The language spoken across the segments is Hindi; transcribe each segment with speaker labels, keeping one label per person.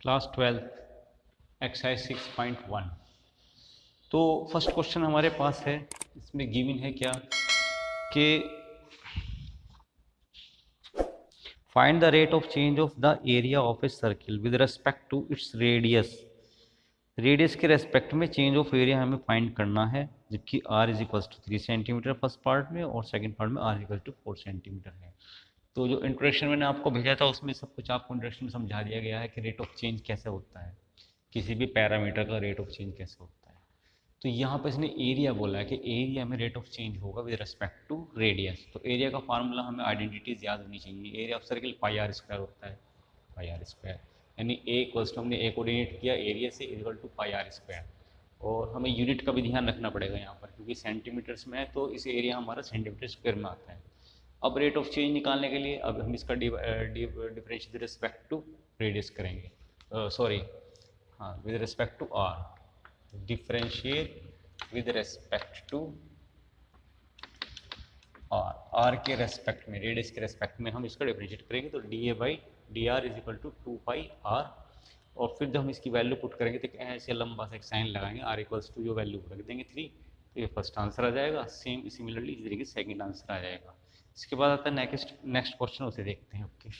Speaker 1: Class 12 exercise 6.1। तो फर्स्ट क्वेश्चन हमारे पास है, इसमें गिवन है क्या कि find the rate of change of the area of a circle with respect to its radius. Radius के रेस्पेक्ट में चेंज ऑफ एरिया हमें फाइंड करना है, जबकि r is equals to 3 centimetre first part में और सेकंड पार्ट में आर इक्वल टू 4 सेंटीमीटर है। तो जो इंट्रोडक्शन मैंने आपको भेजा था उसमें सब कुछ आपको इंट्रोडक्शन में समझा दिया गया है कि रेट ऑफ चेंज कैसे होता है, किसी भी पैरामीटर का रेट ऑफ चेंज कैसे होता है। तो यहाँ पर इसने एरिया बोला है कि एरिया में रेट ऑफ चेंज होगा विद रिस्पेक्ट टू रेडियस। तो एरिया का फार्मूला हमें आइडेंटिटीज याद होनी चाहिए। Area of circle pi r square होता है, पाई आर स्क्वायर, यानी ए इक्वल्स टू हमने ए कोऑर्डिनेट किया एरिया से equal to pi r square. और हमें यूनिट का भी ध्यान रखना पड़ेगा यहाँ पर, क्योंकि सेंटीमीटर्स में है तो इस एरिया हमारा सेंटीमीटर स्क्वायर में आता है। अब रेट ऑफ चेंज निकालने के लिए अब हम इसका differential with respect to radius करेंगे, सॉरी हाँ, with respect to r, differentiate with respect to r के रेस्पेक्ट में, रेडियस के रेस्पेक्ट में हम इसका डिफरेंशिएट करेंगे। तो d A by d r is equal to 2 pi r. और फिर जब हम इसकी वैल्यू पुट करेंगे तो ऐसे लंबा सा एक साइन लगाएंगे, आर इक्वल्स टू जो वैल्यू रख देंगे 3, तो ये फर्स्ट आंसर आ जाएगा। सेम सिमिलरली इस तरीके से सेकंड आंसर आ जाएगा। इसके बाद आता है नेक्स्ट क्वेश्चन, उसे देखते हैं। Okay,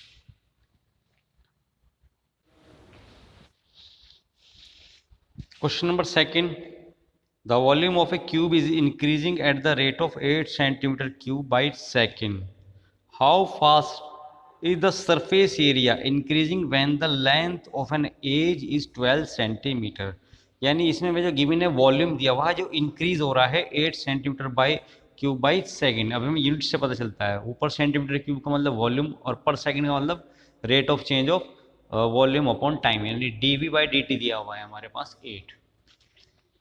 Speaker 1: question number second, the volume of a cube is increasing at the rate of 8 centimetre cube by second. How fast is the surface area increasing when the length of an edge is 12 centimetre. यानी इसमें जो गिवन है वॉल्यूम दिया हुआ है जो इंक्रीज हो रहा है 8 centimetre by cube by second. अब हमें यूनिट से पता चलता है, ऊपर सेंटीमीटर क्यूब का मतलब वॉल्यूम और पर सेकेंड का मतलब rate of change of volume upon time, यानी D we by D T दिया हुआ है हमारे पास 8,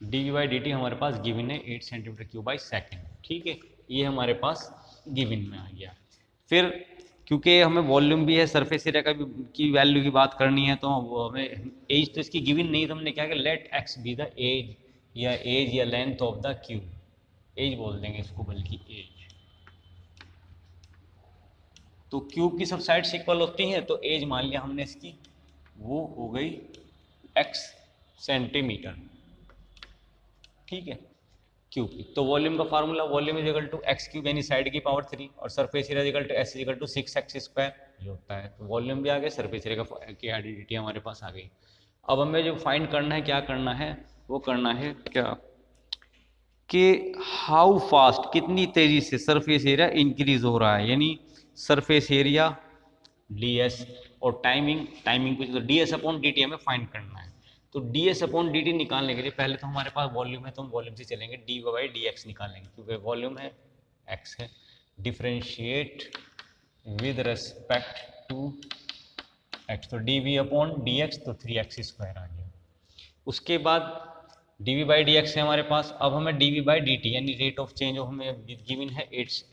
Speaker 1: D we by D T हमारे पास गिवन है 8 सेंटीमीटर क्यूब बाई सेकेंड। ठीक है, ये हमारे पास गिवन में आ गया। फिर क्योंकि हमें वॉल्यूम भी है, सरफेस एरिया का भी की वैल्यू की बात करनी है, तो हमें एज तो इसकी गिवन नहीं, तो हमने क्या किया, let X be the edge या length of the cube, edge बोल देंगे इसको, बल्कि एज। तो क्यूब की सब साइड्स इक्वल होती हैं, तो एज मान लिया हमने इसकी, वो हो गई एक्स सेंटीमीटर। ठीक है, क्यूब की। तो वॉल्यूम का formula, volume is equal to x cube यानी साइड की पावर 3, और surface area equal to s equal to 6 x square ये होता है। तो वॉल्यूम भी आ गया, सरफेस एरिया की आइडेंटिटी हमारे पास आ गई। अब हमें जो फाइंड करना है, क्या करना है, वो करना है क्या कि हाउ फास्ट, कितनी तेजी से सरफेस एरिया इंक्रीज हो रहा है, यानी सरफेस एरिया डी एस, और टाइमिंग कुछ, तो D S upon D t हमें फाइंड करना है। तो D S upon D T निकालने के लिए पहले तो हमारे पास वॉल्यूम है, तो हम वॉल्यूम से चलेंगे, डी बाई डी एक्स निकालेंगे, क्योंकि वॉल्यूम है, एक्स है, differentiate with respect to X, तो D V upon D X, तो 3x स्क्वायर आ गया। उसके बाद D we by D X है हमारे पास। अब हमें D we by D T यानी रेट ऑफ चेंज हमें गिवन है 8,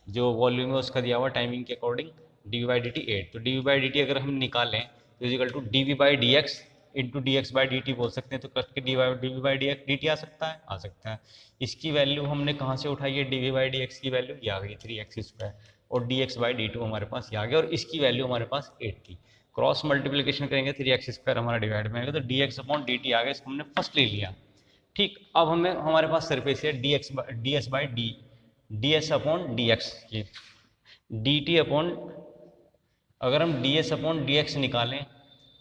Speaker 1: जो वॉल्यूम है उसका दिया हुआ टाइमिंग के according, D we by D T 8। तो D we by D T अगर हम निकालें तो equal to D we by D X into D x by D T बोल सकते हैं। तो कट के D we by D X D T आ सकता है, आ सकता है। इसकी वैल्यू हमने कहाँ से उठाई है, d we by D x की वैल्यू ये आ गई 3x स्क्वायर, और d x by d two हमारे पास ये आ गया, और इसकी वैल्यू हमारे पास 8 थी। क्रॉस मल्टीप्लीकेशन करेंगे 3x स्क्वायर हमारा डिवाइड में आएगा, तो D x upon D T आ गया, इसको हमने फर्स्ट ले लिया। ठीक, अब हमें हमारे पास सरफेस है D S by D S upon D x, ये डी टी अपॉन, अगर हम D S upon D x निकालें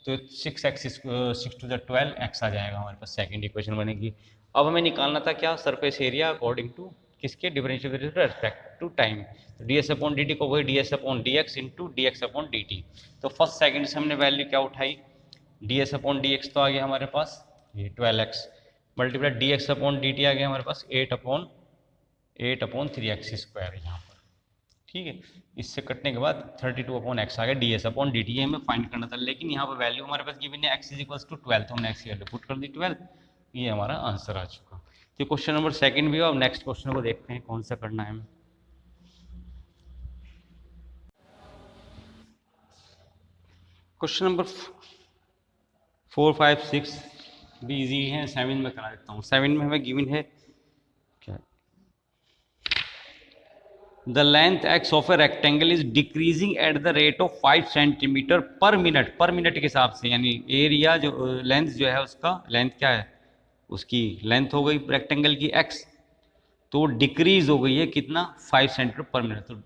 Speaker 1: तो 6x 6 टू द 12x आ जाएगा, हमारे पास सेकंड इक्वेशन बनेगी। अब हमें निकालना था क्या, सरफेस एरिया अकॉर्डिंग टू किसके, differential with respect to time. तो D S upon D T को वही D S upon D X into D x upon D T. तो फर्स्ट सेकंड से हमने वैल्यू क्या उठाई, D S upon D X तो आ गया हमारे पास ये 12x, multiply D x upon D T आ गया हमारे पास 8 अपॉन 3x स्क्वायर यहाँ पर। ठीक है, इससे कटने के बाद 32 अपॉन एक्स आ गया, D S upon D t हमें फाइंड करना था, लेकिन यहाँ पर वैल्यू हमारे पास गिवन है एक्स इज इक्वल्स टू 12, तो हमने एक्स की वैल्यू पुट कर दी 12, ये हमारा आंसर आ चुका। तो क्वेश्चन नंबर सेकंड भी हो। अब नेक्स्ट क्वेश्चन को देखते हैं कौन सा करना है हमें। क्वेश्चन नंबर 4, 5, 6 भी इजी है, 7 में करा देता हूँ। 7 में हमें गिवन है क्या, the length x of a rectangle is decreasing at the rate of 5 centimetre per minute के हिसाब से, यानी एरिया जो लेंथ जो है उसका लेंथ क्या है, उसकी लेंथ हो गई रेक्टेंगल की एक्स, तो डिक्रीज हो गई है कितना 5 सेंटीमीटर पर मिनट। तो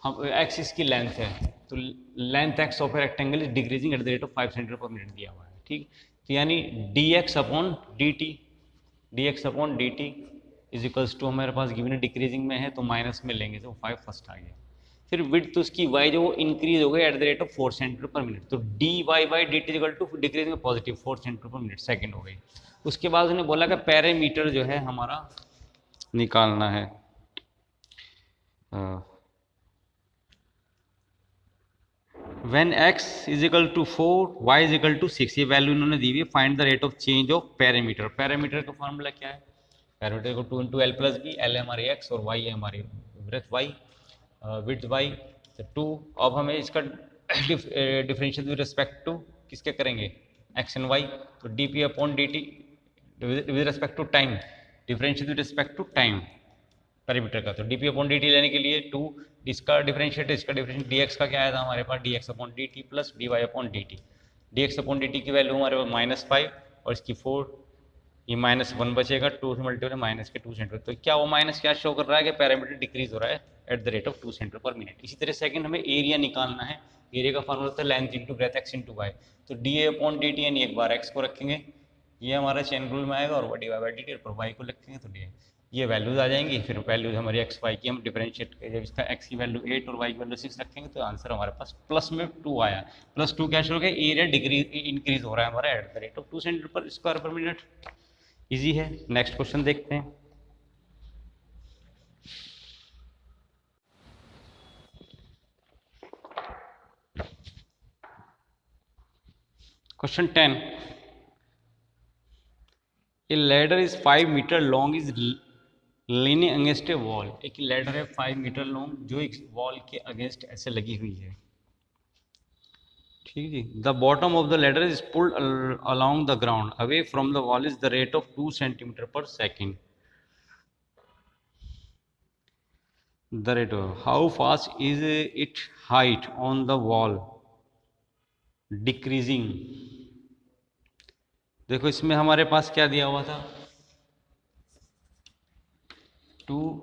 Speaker 1: हम एक्स इसकी लेंथ है, तो length x of a rectangle is decreasing at the rate of 5 centimetre per minute दिया हुआ है। ठीक, तो यानी d x upon D t is equals to हमारे पास गिवन डिक्रीजिंग में है तो माइनस में लेंगे तो 5 फर्स्ट आ गया। फिर विड्थ तो उसकी वाई जो वो इंक्रीज हो गई at the rate of 4 centimetre per minute, तो d y by D t equal to decreasing में positive 4 centimetre per minute second हो गई। उसके बाद उन्होंने बोला कि पैरामीटर जो है हमारा निकालना है, when x is equal to 4 y is equal to 6, ये वैल्यू इन्होंने दी हुई है। Find the rate of change of perimeter. Perimeter का फॉर्मूला क्या है, पैरामीटर को 2 into l plus b, l है हमारी एक्स और वाई है हमारी ब्रेथ वाई, विड्थ वाई, तो 2। अब हमें इसका डिफरेंशियल विद रिस्पेक्ट टू किसके करेंगे, एक्स एंड वाई, तो d p upon D t with respect to time, differential with respect to time perimeter का, तो d p upon D t लेने के लिए 2, इसका डिफरेंशिएट, इसका डिफरेंशिएट डी एक्स का क्या आया था हमारे पास, d x upon D t plus d y upon D t. D x upon D t की वैल्यू हमारे पास -5 और इसकी 4, ये -1 बचेगा, 2 से मल्टीप्लाई माइनस के 2 सेंटीमीटर, तो क्या वो माइनस क्या शो कर रहा है कि पैरामीटर डिक्रीज हो रहा है eight the rate of 2 centimetre per minute. इसी तरह सेकंड हमें एरिया निकालना है, एरिया का फॉर्मूला होता है length into breadth x into y, तो d a upon D T, यानी एक बार एक्स को रखेंगे, ये हमारा चेन रूल में आएगा, और d y by D t और वाई को रखेंगे तो डी, ये वैल्यूज आ जाएंगी। फिर वैल्यूज हमारी एक्स वाई की हम डिफरेंशिएट, जब इसका एक्स की वैल्यू 8 और वाई की वैल्यू 6 रखेंगे तो आंसर हमारे पास प्लस में 2 आया। +2 क्या शुरू हो गया, एरिया डिक्रीज इंक्रीज हो रहा है हमारा at the rate of 2 centimetre per square per minute. Easy है। नेक्स्ट क्वेश्चन देखते हैं। Question 10, a ladder is 5 metre long is leaning against a wall. एक लैडर है 5 मीटर लॉन्ग जो एक वॉल के अगेंस्ट ऐसे लगी हुई है, ठीक जी। The bottom of the ladder is pulled along the ground away from the wall is the rate of 2 centimetre per second. The rate of how fast is it height on the wall decreasing. देखो इसमें हमारे पास क्या दिया हुआ था, 2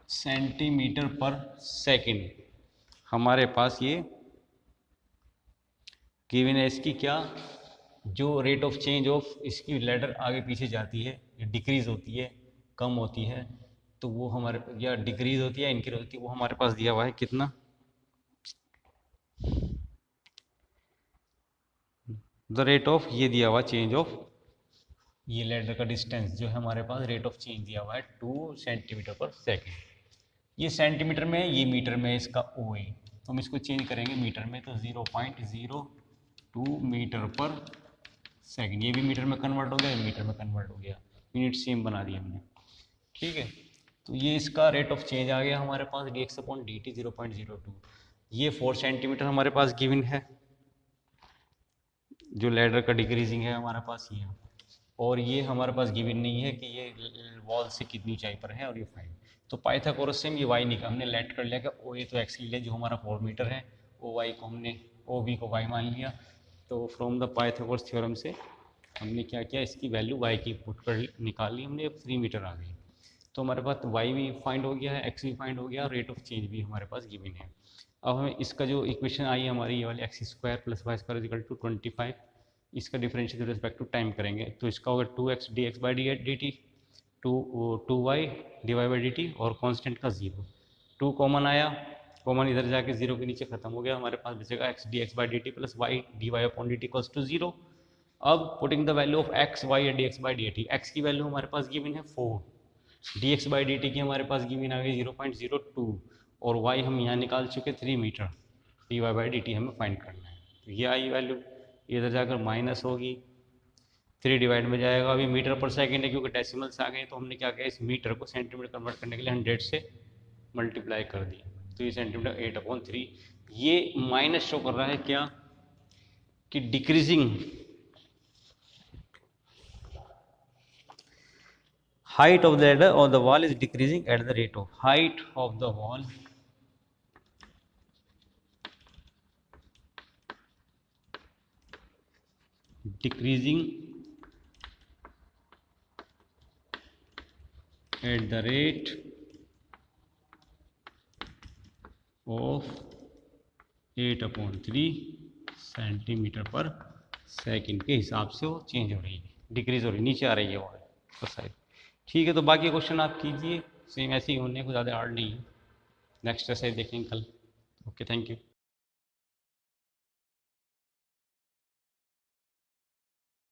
Speaker 1: सेंटीमीटर पर सेकेंड हमारे पास ये गिवन है। इसकी क्या, जो रेट ऑफ चेंज ऑफ इसकी लैडर आगे पीछे जाती है, डिक्रीज होती है, कम होती है, तो वो हमारे, या डिक्रीज होती है इंक्रीज होती है, वो हमारे पास दिया हुआ है कितना, द रेट ऑफ, ये दिया हुआ चेंज ऑफ, ये लैडर का डिस्टेंस जो है हमारे पास रेट ऑफ चेंज दिया हुआ है 2 सेंटीमीटर पर सेकेंड। ये सेंटीमीटर में है, ये मीटर में है, इसका ओ है, तो हम इसको चेंज करेंगे मीटर में, तो 0.02 मीटर पर सेकेंड। ये भी मीटर में कन्वर्ट हो गया, ये मीटर में कन्वर्ट हो गया, यूनिट सेम बना दी हमने, ठीक है। तो ये इसका रेट ऑफ चेंज आ गया हमारे पास d x upon D t 0.02। ये 4 सेंटीमीटर हमारे पास गिवन है, जो लैडर का डिक्रीजिंग है हमारे पास ये, और ये हमारे पास गिवन नहीं है कि ये वॉल से कितनी ऊंचाई पर है, और ये 5। तो पाइथागोरस से हम ये वाई निकाल, हमने लेट कर लिया कि ओ ए तो एक्स ले लिया जो हमारा 4 मीटर है, ओ वाई को हमने, ओ बी को वाई मान लिया। तो फ्रॉम द पाइथागोरस थ्योरम से हमने क्या किया, इसकी वैल्यू वाई की पुट कर निकाल ली हमने, 3 मीटर आ गई। तो हमारे पास वाई भी फाइंड हो गया है, एक्स भी फाइंड हो गया, और रेट ऑफ चेंज भी हमारे पास गिवन है। अब हमें इसका जो इक्वेशन आई है हमारी, ये वाली x square plus y square equal to 25, इसका differential with respect to time करेंगे, तो इसका होगा 2x d x by D t, 2y d y by D t, और कांस्टेंट का 0, 2 कॉमन आया, कॉमन इधर जाके 0 के नीचे खत्म हो गया, हमारे पास बचेगा x d x by D t plus y d y upon D t equals to 0। अब putting the value of x y d x by D t, x की वैल्यू हमारे पास गिवन है 4, d x by D t की हमारे पास गिवन आ गई 0.02, और y हम यहाँ निकाल चुके 3 metre, d y by D t हमें फाइंड करना है। तो ये आई वैल्यू, इधर जाकर माइनस होगी, 3 डिवाइड में जाएगा, अभी मीटर पर सेकंड है क्योंकि डेसिमल्स आ गए, तो हमने क्या किया, इस मीटर को सेंटीमीटर कन्वर्ट करने के लिए 100 से मल्टीप्लाई कर दिया, तो ये सेंटीमीटर 8/3। ये माइनस शो कर रहा है क्या, कि decreasing, height of the ladder or the wall is decreasing at the rate of height of the wall decreasing at the rate of 8/3 centimetre पर सेकंड के हिसाब से वो चेंज हो रही है, डिक्रीज हो रही है, नीचे आ रही है वॉल तो साइड। ठीक है, तो बाकी क्वेश्चन आप कीजिए, सेम ऐसे ही होने को ज़्यादा हार्ड नहीं है। नेक्स्ट ऐसे देखेंगे कल। Okay, thank you.